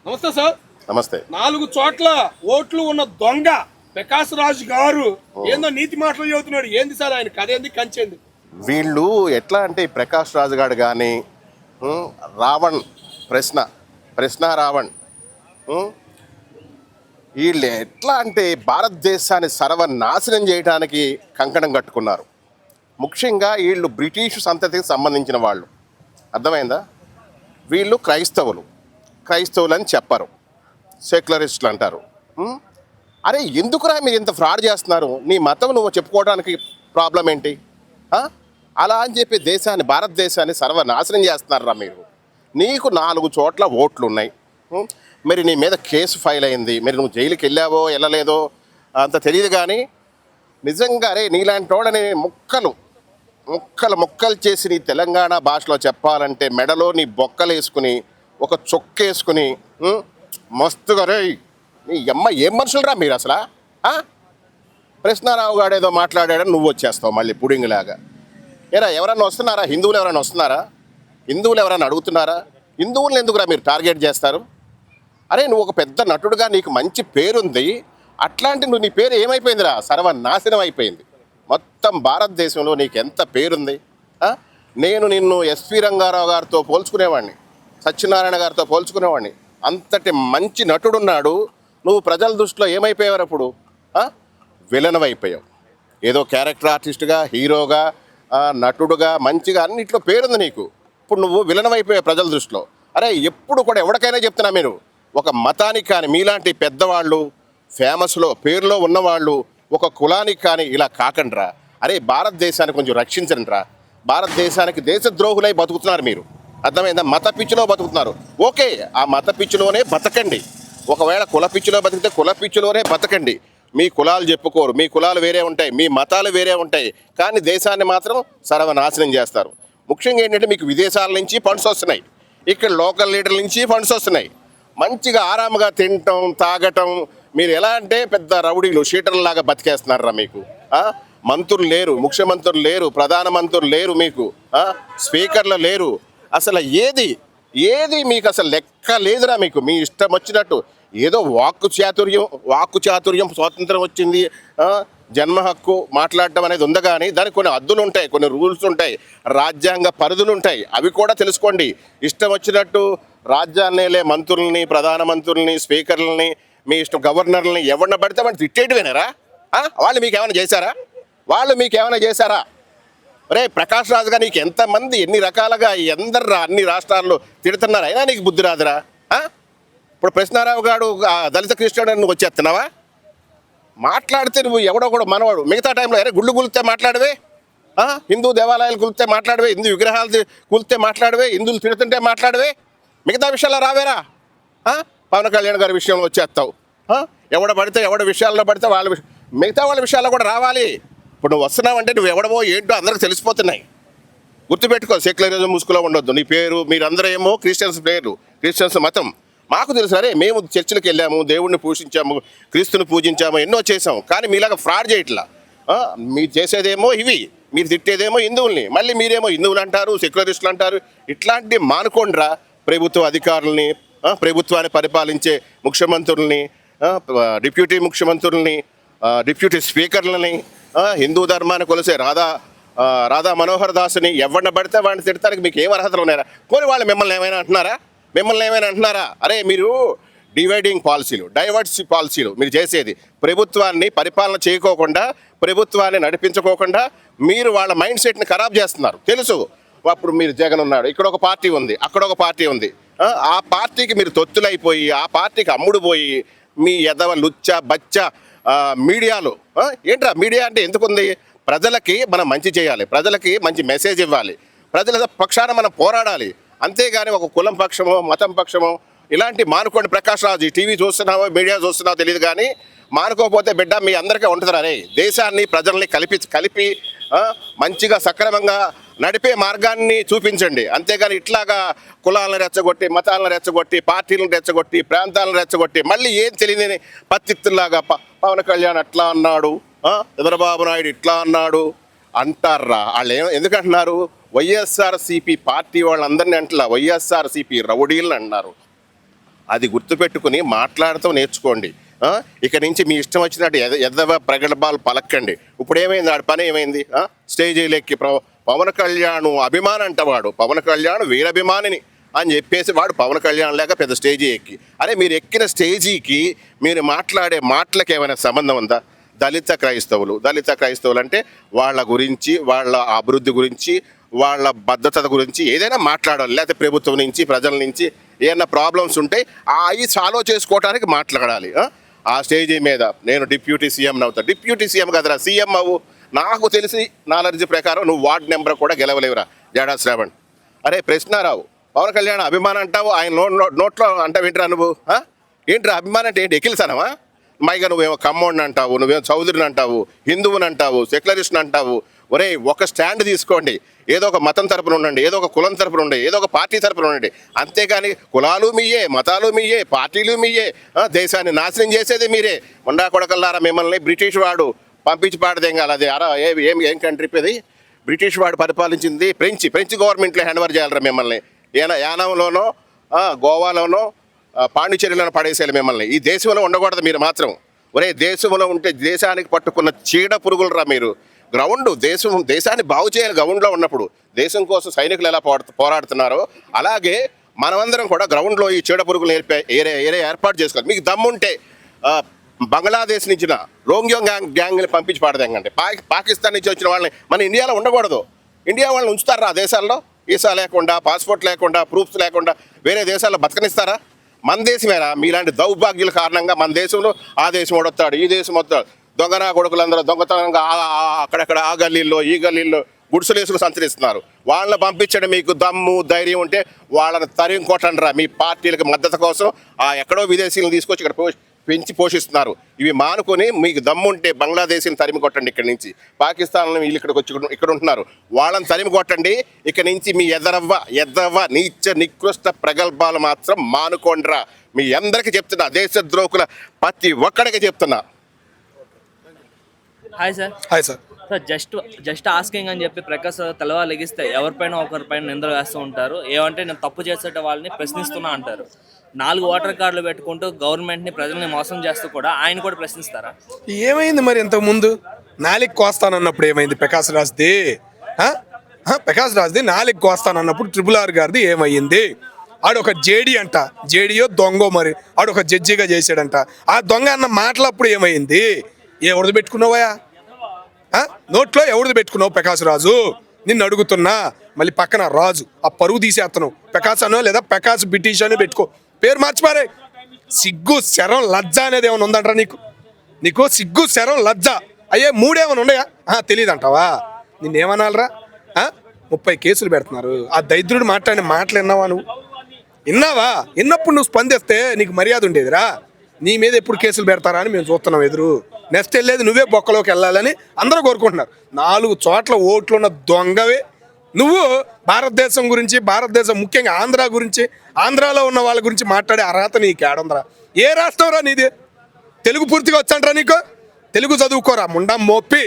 నమస్తే సార్. నమస్తే. 4 చోట్ల ఓట్లు ఉన్న దొంగ ప్రకాష్ రాజ్ గారు ఏందో నీతి మాటలు చెబుతున్నాడు. ఏంది సార్ ఆయన కథ, ఏంది కంచెంది? వీళ్ళు ఎట్లా అంటే ప్రకాష్ రాజు గారు కానీ రావణ్ ప్రశ్న రావణ్ వీళ్ళు ఎట్లా అంటే భారతదేశాన్ని సర్వనాశనం చేయడానికి కంకణం కట్టుకున్నారు. ముఖ్యంగా వీళ్ళు బ్రిటిష్ సంతతికి సంబంధించిన వాళ్ళు. అర్థమైందా? వీళ్ళు క్రైస్తవులు అని చెప్పరు, సెక్యులరిస్టులు అంటారు. అరే ఎందుకురా మీరు ఇంత ఫ్రాడ్ చేస్తున్నారు? నీ మతం నువ్వు చెప్పుకోవడానికి ప్రాబ్లం ఏంటి? అలా అని చెప్పి భారతదేశాన్ని సర్వనాశనం చేస్తున్నారా మీరు? నీకు 4 చోట్ల ఓట్లు ఉన్నాయి. మరి నీ మీద కేసు ఫైల్ అయింది. మరి నువ్వు జైలుకి వెళ్ళావో వెళ్ళలేదో అంత తెలియదు. కానీ నిజంగా రే నీలాంటి వాడని ముక్కలు చేసి నీ తెలంగాణ భాషలో చెప్పాలంటే మెడలో నీ బొక్కలు వేసుకుని ఒక చొక్కేసుకుని మస్తుగా రే నీ అమ్మ ఏం మనుషులరా మీరు అసలు? ప్రశ్నారావు గారు ఏదో మాట్లాడాడని నువ్వు వచ్చేస్తావు మళ్ళీ పుడింగిలాగా. ఏరా ఎవరన్నా వస్తున్నారా? హిందువులు ఎవరైనా వస్తున్నారా? హిందువులు ఎవరైనా అడుగుతున్నారా? హిందువులను ఎందుకురా మీరు టార్గెట్ చేస్తారు? అరే నువ్వు ఒక పెద్ద నటుడుగా నీకు మంచి పేరుంది. అట్లాంటి నీ పేరు ఏమైపోయిందిరా? సర్వనాశనం అయిపోయింది. మొత్తం భారతదేశంలో నీకు ఎంత పేరుంది. నేను నిన్ను ఎస్వి రంగారావు గారితో పోల్చుకునేవాడిని, సత్యనారాయణ గారితో పోల్చుకునేవాడిని. అంతటి మంచి నటుడున్నాడు. నువ్వు ప్రజల దృష్టిలో ఏమైపోయావు? అప్పుడు విలన్ అయిపోయావు. ఏదో క్యారెక్టర్ ఆర్టిస్ట్గా, హీరోగా, నటుడుగా, మంచిగా అన్నిట్లో పేరుంది నీకు. ఇప్పుడు నువ్వు విలన్ అయిపోయావు ప్రజల దృష్టిలో. అరే ఎప్పుడు కూడా ఎవరికైనా చెప్తున్నా, మీరు ఒక మతానికి కానీ మీలాంటి పెద్దవాళ్ళు ఫేమస్లో పేరులో ఉన్నవాళ్ళు ఒక కులానికి కానీ ఇలా కాకండ్రా. అరే భారతదేశాన్ని కొంచెం రక్షించండిరా. భారతదేశానికి దేశద్రోహులై బతుకుతున్నారు మీరు. అర్థమైందా? మత పిచ్చిలో బతుకుతున్నారు. ఓకే, ఆ మత పిచ్చిలోనే బతకండి. ఒకవేళ కుల పిచ్చిలో బతికితే కుల పిచ్చిలోనే బతకండి. మీ కులాలు చెప్పుకోరు, మీ కులాలు వేరే ఉంటాయి, మీ మతాలు వేరే ఉంటాయి. కానీ దేశాన్ని మాత్రం సర్వనాశనం చేస్తారు. ముఖ్యంగా ఏంటంటే మీకు విదేశాల నుంచి ఫండ్స్ వస్తున్నాయి, ఇక్కడ లోకల్ లీడర్ల నుంచి ఫండ్స్ వస్తున్నాయి. మంచిగా ఆరాముగా తినటం తాగటం. మీరు ఎలా అంటే పెద్ద రౌడీలు షీటర్లాగా బతికేస్తున్నారా? మీకు మంత్రులు లేరు, ముఖ్యమంత్రులు లేరు, ప్రధానమంత్రులు లేరు, మీకు స్పీకర్లు లేరు. అసలు ఏది మీకు అసలు లెక్క లేదురా మీకు. మీ ఇష్టం వచ్చినట్టు ఏదో వాక్కు చాతుర్యం స్వాతంత్రం వచ్చింది, జన్మ హక్కు మాట్లాడటం అనేది ఉంది. కానీ దానికి కొన్ని హద్దులు ఉంటాయి, కొన్ని రూల్స్ ఉంటాయి, రాజ్యాంగ పరిధులు ఉంటాయి. అవి కూడా తెలుసుకోండి. ఇష్టం వచ్చినట్టు రాజ్యాన్నేలే మంత్రుల్ని, ప్రధానమంత్రుల్ని, స్పీకర్లని, మీ ఇష్టం గవర్నర్లని ఎవరిని పడితే వాడిని తిట్టేటివేనారా? వాళ్ళు మీకేమైనా చేశారా? రే ప్రకాష్ రాజు గారు నీకు ఎంతమంది ఎన్ని రకాలుగా ఎందర్రా అన్ని రాష్ట్రాల్లో తిడుతున్నారు, అయినా నీకు బుద్ధి రాదురా? ఇప్పుడు ప్రశ్నారావు గారు దళిత క్రిస్టియన్ నువ్వు వచ్చేస్తున్నావా? మాట్లాడితే నువ్వు ఎవడో కూడా మనవాడు. మిగతా టైంలో అరే గుళ్ళు కూలితే మాట్లాడవే, హిందూ దేవాలయాలు కూలితే మాట్లాడవే, హిందూ విగ్రహాలు కూలితే మాట్లాడవే, హిందువులు తిడుతుంటే మాట్లాడవే. మిగతా విషయాల్లో రావేరా? పవన్ కళ్యాణ్ గారి విషయంలో వచ్చేస్తావు. ఎవడ విషయాల్లో పడితే మిగతా వాళ్ళ విషయాల్లో కూడా రావాలి. ఇప్పుడు నువ్వు వస్తున్నావంటే నువ్వు ఎవడవో ఏంటో అందరికి తెలిసిపోతున్నాయి. గుర్తుపెట్టుకో, సెక్యులరిజం ముసుగులో ఉండొద్దు. నీ పేరు మీరందరూ ఏమో క్రిస్టియన్స్ మతం. మాకు తెలుసు, అరే మేము చర్చిలకు వెళ్ళాము, దేవుడిని పూజించాము, క్రీస్తుని పూజించాము, ఎన్నో చేసాము. కానీ మీలాగా ఫ్రాడ్ చేయట్లా. మీరు చేసేదేమో ఇవి, మీరు తిట్టేదేమో హిందువుల్ని, మళ్ళీ మీరేమో హిందువులు అంటారు, సెక్యులరిస్టులు అంటారు. ఇట్లాంటి మానుకోండిరా. ప్రభుత్వ అధికారులని, ప్రభుత్వాన్ని పరిపాలించే ముఖ్యమంత్రుల్ని, డిప్యూటీ ముఖ్యమంత్రుల్ని, డిప్యూటీ స్పీకర్లని, హిందూ ధర్మాన్ని కొలిసే రాధా మనోహర్ దాస్ని ఎవరిని పడితే వాడిని తిడతానికి మీకు ఏం అర్హతలు ఉన్నారా? కొన్ని వాళ్ళు మిమ్మల్ని ఏమైనా అంటున్నారా? అరే మీరు డైవర్ట్స్ పాలసీలు మీరు చేసేది. ప్రభుత్వాన్ని పరిపాలన చేయకోకుండా, ప్రభుత్వాన్ని నడిపించుకోకుండా మీరు వాళ్ళ మైండ్ సెట్ని ఖరాబ్ చేస్తున్నారు. తెలుసు. అప్పుడు మీరు జగన్ ఉన్నాడు, ఇక్కడ ఒక పార్టీ ఉంది, అక్కడ ఒక పార్టీ ఉంది. ఆ పార్టీకి మీరు తొత్తులైపోయి, ఆ పార్టీకి అమ్ముడు పోయి, మీ ఎదవ లుచ్చ బచ్చ మీడియాలో ఏంట్రా? మీడియా అంటే ఎందుకుంది? ప్రజలకి మనం మంచి చేయాలి, ప్రజలకి మంచి మెసేజ్ ఇవ్వాలి, ప్రజల పక్షాన మనం పోరాడాలి. అంతేగాని ఒక కులం పక్షమో మతం పక్షమో ఇలాంటి మానుకోండి. ప్రకాష్ రాజు టీవీ చూస్తున్నావో మీడియా చూస్తున్నావో తెలియదు, కానీ మానుకోకపోతే బిడ్డ మీ అందరికీ ఉంటుంది. అరే దేశాన్ని ప్రజల్ని కలిపి మంచిగా సక్రమంగా నడిపే మార్గాన్ని చూపించండి. అంతేగాని ఇట్లాగా కులాలను రెచ్చగొట్టి, మతాలను రెచ్చగొట్టి, పార్టీలను రెచ్చగొట్టి, ప్రాంతాలను రెచ్చగొట్టి మళ్ళీ ఏం తెలియని పత్తిత్తులాగా పవన్ కళ్యాణ్ అట్లా అన్నాడు, చంద్రబాబు నాయుడు ఇట్లా అన్నాడు అంటారా? వాళ్ళు ఎందుకంటున్నారు? వైఎస్ఆర్సీపీ పార్టీ వాళ్ళందరినీ అంటలా, వైఎస్ఆర్సీపీ రౌడీలను అంటున్నారు. అది గుర్తుపెట్టుకుని మాట్లాడుతూ నేర్చుకోండి. ఇక నుంచి మీ ఇష్టం వచ్చినట్టు ఎదవ ప్రగల్భాలు పలక్కండి. ఇప్పుడు ఏమైంది, ఆడి పని ఏమైంది? స్టేజీలెక్కి పవన్ కళ్యాణ్ అభిమాని అంటవాడు, పవన్ కళ్యాణ్ వీరభిమానిని అని చెప్పేసి వాడు పవన్ కళ్యాణ్ లేక పెద్ద స్టేజీ ఎక్కి, అరే మీరు ఎక్కిన స్టేజీకి మీరు మాట్లాడే మాటలకు ఏమైనా సంబంధం ఉందా? దళిత క్రైస్తవులు అంటే వాళ్ళ గురించి, వాళ్ళ అభివృద్ధి గురించి, వాళ్ళ భద్రత గురించి ఏదైనా మాట్లాడాలి. లేకపోతే ప్రభుత్వం నుంచి, ప్రజల నుంచి ఏమైనా ప్రాబ్లమ్స్ ఉంటే అవి సాల్వ్ చేసుకోవడానికి మాట్లాడాలి. ఆ స్టేజీ మీద నేను డిప్యూటీ సీఎం అవుతా. డిప్యూటీ సీఎం కదరా, సీఎం అవ్వు. నాకు తెలిసి నాలెడ్జ్ ప్రకారం నువ్వు వార్డు నెంబర్ కూడా గెలవలేవురా జడా శ్రావణ్. అరే ప్రశ్నారావు, పవన్ కళ్యాణ్ అభిమానం అంటావు, ఆయన నోట్లో అంటే వింటరా నువ్వు? ఏంట్రా అభిమానం అంటే ఏంటి? ఎక్కిలిసానవా? మైగా నువ్వేమో కమ్మోడిని అంటావు, నువ్వేమో చౌదరిని అంటావు, హిందువుని అంటావు, సెక్యులరిస్ట్ని అంటావు. ఒరే ఒక స్టాండ్ తీసుకోండి. ఏదో ఒక మతం తరపున ఉండండి, ఏదో ఒక కులం తరపున ఉండండి, ఏదో ఒక పార్టీ తరపున ఉండండి. అంతేగాని కులాలు మీయే, మతాలు మీయే, పార్టీలు మీయే, దేశాన్ని నాశనం చేసేది మీరే. ఉండా కొడకల్లారా, మిమ్మల్ని బ్రిటిష్ వాడు పంపించి పాడదేం కాదు. అది ఏం కంట్రీ ఇది? బ్రిటిష్ వాడు పరిపాలించింది ఫ్రెంచ్ గవర్నమెంట్లో హ్యాండ్ ఓవర్ చేయాలరా మిమ్మల్ని. యానంలోనో గోవాలోనో పాండిచేరిలోనో పడేసేయాలి మిమ్మల్ని. ఈ దేశంలో ఉండకూడదు మీరు మాత్రం. ఒరే దేశంలో ఉంటే దేశానికి పట్టుకున్న చీడ పురుగులరా మీరు. దేశాన్ని బాగు చేయాలి. గ్రౌండ్లో ఉన్నప్పుడు దేశం కోసం సైనికులు ఎలా పోరాడుతున్నారో అలాగే మనమందరం కూడా గ్రౌండ్లో ఈ చీడ పురుగులు ఏరే ఏర్పాటు చేసుకోవాలి. మీకు దమ్ముంటే బంగ్లాదేశ్ నుంచి రోంగ్యోంగ్ గ్యాంగ్ని పంపించి పాడదేంగండి. పాకిస్తాన్ నుంచి వచ్చిన వాళ్ళని మన ఇండియాలో ఉండకూడదు. ఇండియా వాళ్ళని ఉంచుతారా ఆ దేశాల్లో? వీసా లేకుండా, పాస్పోర్ట్ లేకుండా, ప్రూఫ్స్ లేకుండా వేరే దేశాల్లో బతకనిస్తారా? మన దేశమేరా. మీలాంటి దౌర్భాగ్యుల కారణంగా మన దేశంలో ఆ దేశం వస్తాడు, ఈ దేశం వస్తాడు. దొంగనా కొడుకులందరూ దొంగతనంగా అక్కడక్కడ ఆ గల్లీల్లో ఈ గల్లీల్లో గుడిసెలేసులు సంచరిస్తున్నారు. వాళ్ళని పంపించడం మీకు దమ్ము ధైర్యం ఉంటే వాళ్ళని తరిమి కొట్టండిరా. మీ పార్టీలకు మద్దతు కోసం ఎక్కడో విదేశీయులను తీసుకొచ్చి ఇక్కడ పెంచి పోషిస్తున్నారు. ఇవి మానుకొని మీకు దమ్ముంటే బంగ్లాదేశ్ని తరిమి కొట్టండి. ఇక్కడి నుంచి పాకిస్తాన్ వీళ్ళు ఇక్కడికి వచ్చి ఇక్కడ ఉంటున్నారు, వాళ్ళని తరిమి కొట్టండి. ఇక్కడి నుంచి మీ ఎదవ నీచ నికృష్ట ప్రగల్భాలు మాత్రం మానుకోండిరా. మీ అందరికీ చెప్తున్నా, దేశద్రోహుల ప్రతి ఒక్కడికి చెప్తున్నా. Hi sir. Sir just asking అని చెప్పి ప్రకాష్ తలవా లెగిస్తే ఎవరిపైన ఒకరిపైన నిందలు వేస్తూ ఉంటారు. ఏమంటే నేను తప్పు చేసేట వాళ్ళని ప్రశ్నిస్తున్నా అంటారు. 4 ఓటర్ కార్డులు పెట్టుకుంటూ గవర్నమెంట్ని, ప్రజల్ని మోసం చేస్తూ కూడా ఆయన కూడా ప్రశ్నిస్తారా? ఏమైంది మరి ఇంతకుముందు? నాలికి కోస్తానన్నప్పుడు ఏమైంది ప్రకాష్ రాజ్ది? నాలికి కోస్తానన్నప్పుడు RRR గారిది ఏమైంది? ఆడొక జేడీ అంట, జేడీయో దొంగో మరి, ఆడొక జడ్జిగా చేశాడంట. ఆ దొంగ అన్న మాటలప్పుడు ఏమైంది? ఎవరిది పెట్టుకున్నావా? నోట్లో ఎవరిది పెట్టుకున్నావు ప్రకాష్ రాజు? నిన్ను అడుగుతున్నా. మళ్ళీ పక్కన రాజు, ఆ పరువు తీసేస్తున్నావు. ప్రకాష్ అనో లేదా ప్రకాష్ బ్రిటిష్ అని పెట్టుకో, పేరు మార్చిపారే. సిగ్గు శరం లజ్జ అనేది ఏమైనా ఉందంటారా నీకు? సిగ్గు శరం లజ్జ అయ్యే మూడేమైనా ఉన్నాయా? తెలియదు అంటావా? నిన్నేమనాలరా? 30 కేసులు పెడుతున్నారు. ఆ దరిద్రుడు మాట్లాడిన మాటలు విన్నావా నువ్వు? విన్నప్పుడు నువ్వు స్పందిస్తే నీకు మర్యాద ఉండేదిరా. నీ మీద ఎప్పుడు కేసులు పెడతారా అని మేము చూస్తున్నాం ఎదురు. నెక్స్ట్ వెళ్ళేది నువ్వే బొక్కలోకి వెళ్ళాలని అందరూ కోరుకుంటున్నారు. 4 చోట్ల ఓట్లు ఉన్న దొంగవే నువ్వు. భారతదేశం ముఖ్యంగా ఆంధ్ర గురించి, ఆంధ్రాలో ఉన్న వాళ్ళ గురించి మాట్లాడే అర్హత నీకు ఏడుందరా? ఏ రాష్ట్రం రా నీది? తెలుగు పూర్తిగా వచ్చంటారా నీకు? తెలుగు చదువుకోరా ముండా మోపి.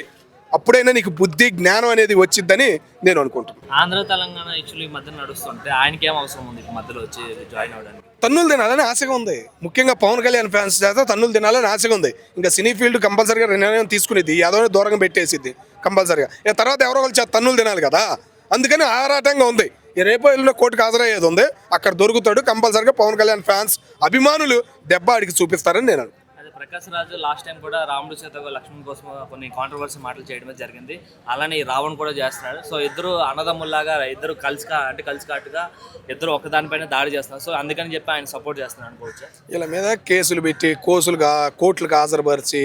అప్పుడైనా నీకు బుద్ధి జ్ఞానం అనేది వచ్చిద్దని నేను అనుకుంటున్నాను. ఆంధ్ర తెలంగాణ యాక్చువల్లీ ఈ మధ్య నడుస్తుంటే ఆయనకి ఏం అవసరం ఉంది మధ్యలో వచ్చి జాయిన్ అవ్వడానికి? తన్నులు తినాలని ఆశగా ఉంది. ముఖ్యంగా పవన్ కళ్యాణ్ ఫ్యాన్స్ చేత తన్నులు తినాలని ఆశగా ఉంది. ఇంకా సినీ ఫీల్డ్ కంపల్సరీగా నిర్ణయం తీసుకునేది, యాదవ్ని దూరంగా పెట్టేసిద్ది కంపల్సరీగా. తర్వాత ఎవరో వాళ్ళు తన్నులు తినాలి కదా, అందుకని ఆరాటంగా ఉంది. రేపో ఎల్లుండో కోర్టుకు హాజరయ్యేది ఉంది, అక్కడ దొరుకుతాడు. కంపల్సరీగా పవన్ కళ్యాణ్ ఫ్యాన్స్ అభిమానులు దెబ్బ అడిగి చూపిస్తారని నేను. ప్రకాష్ రాజు లాస్ట్ టైం కూడా రాముడు సీత లక్ష్మణ్ కోసం కొన్ని కాంట్రవర్సీ మాటలు చేయడమే జరిగింది. అలానే రావణ్ కూడా చేస్తున్నాడు. సో ఇద్దరు అన్నదమ్ముల్లాగా, ఇద్దరు కలిసికట్టుగా ఇద్దరు ఒకదానిపైన దాడి చేస్తున్నారు. సో అందుకని చెప్పి ఆయన సపోర్ట్ చేస్తున్నారు అనుకోవచ్చు. వీళ్ళ మీద కేసులు పెట్టి కోర్టులకు హాజరుపరిచి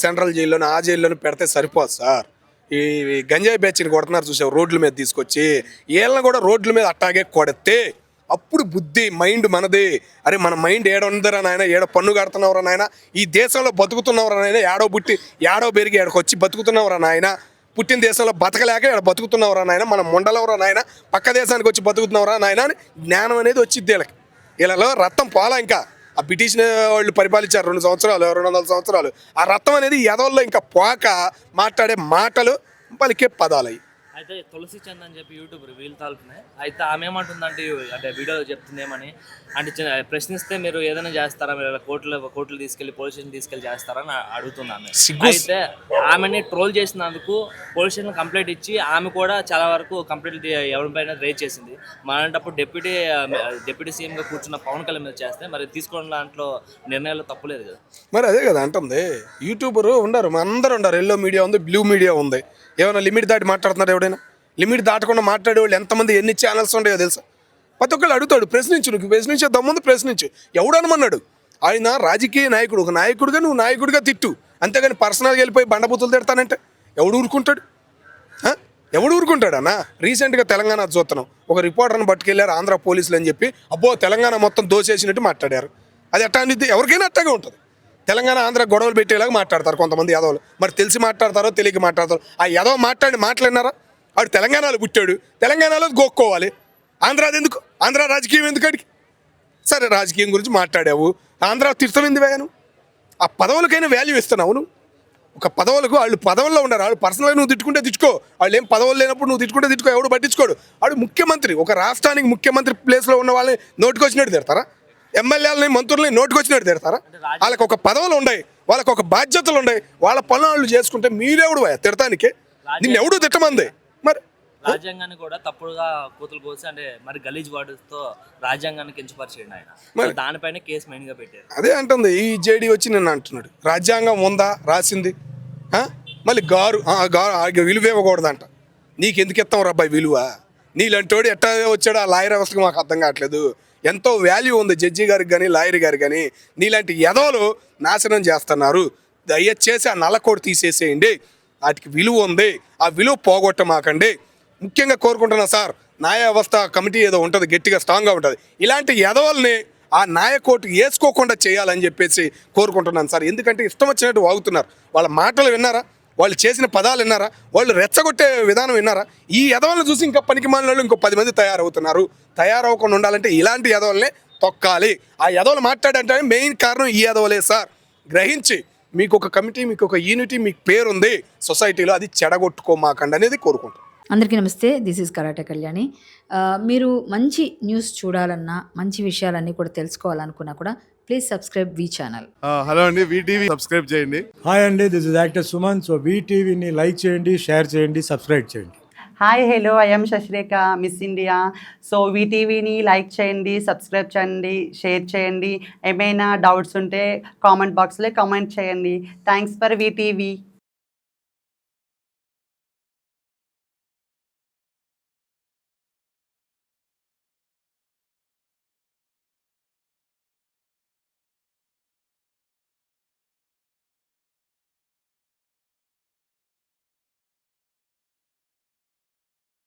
సెంట్రల్ జైల్లోని ఆ జైల్లోని పెడితే సరిపోదు సార్. ఈ గంజాయి బ్యాచ్ని కొడుతున్నారు చూసావు రోడ్ల మీద తీసుకొచ్చి, వీళ్ళని కూడా రోడ్ల మీద అట్టాగే కొడితే అప్పుడు బుద్ధి మైండ్ మనది. అరే మన మైండ్ ఏడుందరా నాయన, ఏడో పన్ను కడుతున్నవరా నాయన, ఈ దేశంలో బతుకుతున్నవరా నాయన, ఏడో పుట్టి ఏడో పెరిగి ఏడకు వచ్చి బతుకుతున్నవరా నాయన, పుట్టిన దేశంలో బతకలేక ఏడ బతుకుతున్నవరా నాయన, మన మొండలవరా నాయన, పక్క దేశానికి వచ్చి బతుకుతున్నవరా నాయన అని జ్ఞానం అనేది వచ్చిద్ది వీళ్ళకి. వీళ్ళలో రక్తం పోలా. ఇంకా ఆ బ్రిటిష్ వాళ్ళు పరిపాలించారు 2 సంవత్సరాలు 200 సంవత్సరాలు. ఆ రక్తం అనేది ఎదవల్లో ఇంకా పోక మాట్లాడే మాటలు పలికే పదాలు అయ్యి. అయితే తులసి చంద్ అని చెప్పి యూట్యూబర్ వీళ్ళ తాలూకునే అయితే ఆమె ఏమంటుందంటే అంటే వీడియోలో చెప్తుంది ఏమని అంటే ప్రశ్నిస్తే మీరు ఏదైనా చేస్తారా, మీరు ఇలా కోర్టులు తీసుకెళ్లి పోలీస్ స్టేషన్ తీసుకెళ్లి చేస్తారా అని అడుగుతున్నాను. అయితే ఆమెని ట్రోల్ చేసినందుకు పోలీస్ స్టేషన్ కంప్లైంట్ ఇచ్చి ఆమె కూడా చాలా వరకు కంప్లైంట్ ఎవరిపైన రేజ్ చేసింది. అలాంటప్పుడు డిప్యూటీ సీఎంగా కూర్చున్న పవన్ కళ్యాణ్ మీద చేస్తే మరి తీసుకున్న దాంట్లో నిర్ణయాలు తప్పులేదు కదా. మరి అదే కదా అంటుంది. యూట్యూబరు ఉండరు, అందరూ ఉండరు. ఎల్లో మీడియా ఉంది, బ్లూ మీడియా ఉంది. ఏమైనా లిమిట్ దాటి మాట్లాడుతున్నారు? ఎవడైనా లిమిట్ దాటకుండా మాట్లాడే వాళ్ళు ఎంతమంది, ఎన్ని ఛానల్స్ ఉంటాయో తెలుసా? ప్రతి ఒక్కళ్ళు అడుగుతాడు, ప్రశ్నించు, నువ్వు ప్రశ్నించే దమ్ముంది ప్రశ్నించు. ఎవడనమన్నాడు? ఆయన రాజకీయ నాయకుడు, ఒక నాయకుడిగా నువ్వు నాయకుడిగా తిట్టు, అంతేగాని పర్సనల్గా వెళ్ళిపోయి బండబూతులు తిడతానంటే ఎవడు ఊరుకుంటాడు? ఎవడు ఊరుకుంటాడు అన్న? రీసెంట్గా తెలంగాణ చూస్తున్నాం, ఒక రిపోర్టర్ని పట్టుకెళ్ళారు ఆంధ్ర పోలీసులు అని చెప్పి, అబ్బో తెలంగాణ మొత్తం దోసేసినట్టు మాట్లాడారు. అది ఎట్టా అనేది ఎవరికైనా అట్టాగే ఉంటుంది. తెలంగాణ ఆంధ్ర గొడవలు పెట్టేలాగా మాట్లాడతారు కొంతమంది యాదవులు. మరి తెలిసి మాట్లాడతారో తెలియక మాట్లాడతారో. ఆ యాదవ మాట్లాడినారా? ఆడు తెలంగాణలో పుట్టాడు, తెలంగాణలో గోక్కోవాలి. ఆంధ్రాది ఎందుకు? ఆంధ్ర రాజకీయం ఎందుకు అడిగి? సరే రాజకీయం గురించి మాట్లాడావు, ఆంధ్ర తీర్థమైంది వేయను. ఆ పదవులకైనా వాల్యూ ఇస్తున్నావు నువ్వు. ఒక పదవులకు వాళ్ళు పదవుల్లో ఉన్నారు, వాళ్ళు పర్సనల్గా నువ్వు తిట్టుకుంటే తిట్టుకో, వాళ్ళు ఏం పదవులు లేనప్పుడు నువ్వు తిట్టుకుంటే తిట్టుకో, ఎవడు పట్టించుకోడు. వాడు ముఖ్యమంత్రి, ఒక రాష్ట్రానికి ముఖ్యమంత్రి ప్లేస్లో ఉన్న వాళ్ళని నోటికొచ్చినట్టు తిడతారా? ఎమ్మెల్యేలని మంత్రులని నోటికొచ్చినట్టు తిడతారా? వాళ్ళకి ఒక పదవులు ఉన్నాయి, వాళ్ళకి ఒక బాధ్యతలు ఉన్నాయి, వాళ్ళ పనులు వాళ్ళు చేసుకుంటే మీరెవడు తిడతానికి? నిన్ను ఎవడు తిట్టమంది? మరి రాజ్యాంగాన్ని కూడా తప్పుడుగా కూతురు కోసి అంటే మరి గలీజ్ వర్డ్స్తో రాజ్యాంగాన్ని కించపరిచేయండి ఆయన. దానిపైన కేసు మెయిన్గా పెట్టారు. అదే అంటుంది ఈ జేడీ వచ్చి నిన్ను అంటున్నాడు, రాజ్యాంగం ఉందా రాసింది, మళ్ళీ గారు విలువ ఇవ్వకూడదంట. నీకు ఎందుకు ఇస్తాం రబ్బాయి విలువ? నీలాంటోడు ఎట్టా వచ్చాడు ఆ లాయర్ వ్యవస్థకు మాకు అర్థం కావట్లేదు. ఎంతో వాల్యూ ఉంది జడ్జి గారికి కానీ లాయర్ గారికి కానీ. నీలాంటి ఎదవలు నాశనం చేస్తున్నారు. దయచేసి ఆ నల్లకోడు తీసేసేయండి, వాటికి విలువ ఉంది, ఆ విలువ పోగొట్టమాకండి. ముఖ్యంగా కోరుకుంటున్నా సార్, న్యాయ వ్యవస్థ కమిటీ ఏదో ఉంటుంది, గట్టిగా స్ట్రాంగ్గా ఉంటుంది. ఇలాంటి ఎదవల్ని ఆ న్యాయకోర్టు వేసుకోకుండా చేయాలని చెప్పేసి కోరుకుంటున్నాను సార్. ఎందుకంటే ఇష్టం వచ్చినట్టు వాగుతున్నారు. వాళ్ళ మాటలు విన్నారా? వాళ్ళు చేసిన పదాలు విన్నారా? వాళ్ళు రెచ్చగొట్టే విధానం విన్నారా? ఈ ఎదవలను చూసి ఇంకా పనికి మాలిన ఇంకో 10 మంది తయారవుతున్నారు. తయారవకుండా ఉండాలంటే ఇలాంటి ఎదవల్నే తొక్కాలి. ఆ ఎదవలు మాట్లాడంటే మెయిన్ కారణం ఈ ఎదవలే సార్. గ్రహించి మీకు ఒక కమిటీ, మీకు ఒక యూనిటీ, మీకు పేరుంది సొసైటీలో, అది చెడగొట్టుకోమాకండి అనేది కోరుకుంటాం. అందరికీ నమస్తే, దిస్ ఈజ్ కరాటే కళ్యాణి. మీరు మంచి న్యూస్ చూడాలన్నా, మంచి విషయాలన్నీ కూడా తెలుసుకోవాలనుకున్నా కూడా please subscribe V channel. Hello అండి, వీటీవీ సబ్స్క్రైబ్ చేయండి. హాయ్ అండి, this is actor Suman. So వీటీవీని లైక్ చేయండి, షేర్ చేయండి, సబ్స్క్రైబ్ చేయండి. Hi hello, I'm Sasirekha, miss India. So వీటీవీని లైక్ చేయండి, సబ్స్క్రైబ్ చేయండి, షేర్ చేయండి. ఏమైనా డౌట్స్ ఉంటే కామెంట్ బాక్స్లో కామెంట్ చేయండి. Thanks for VTV.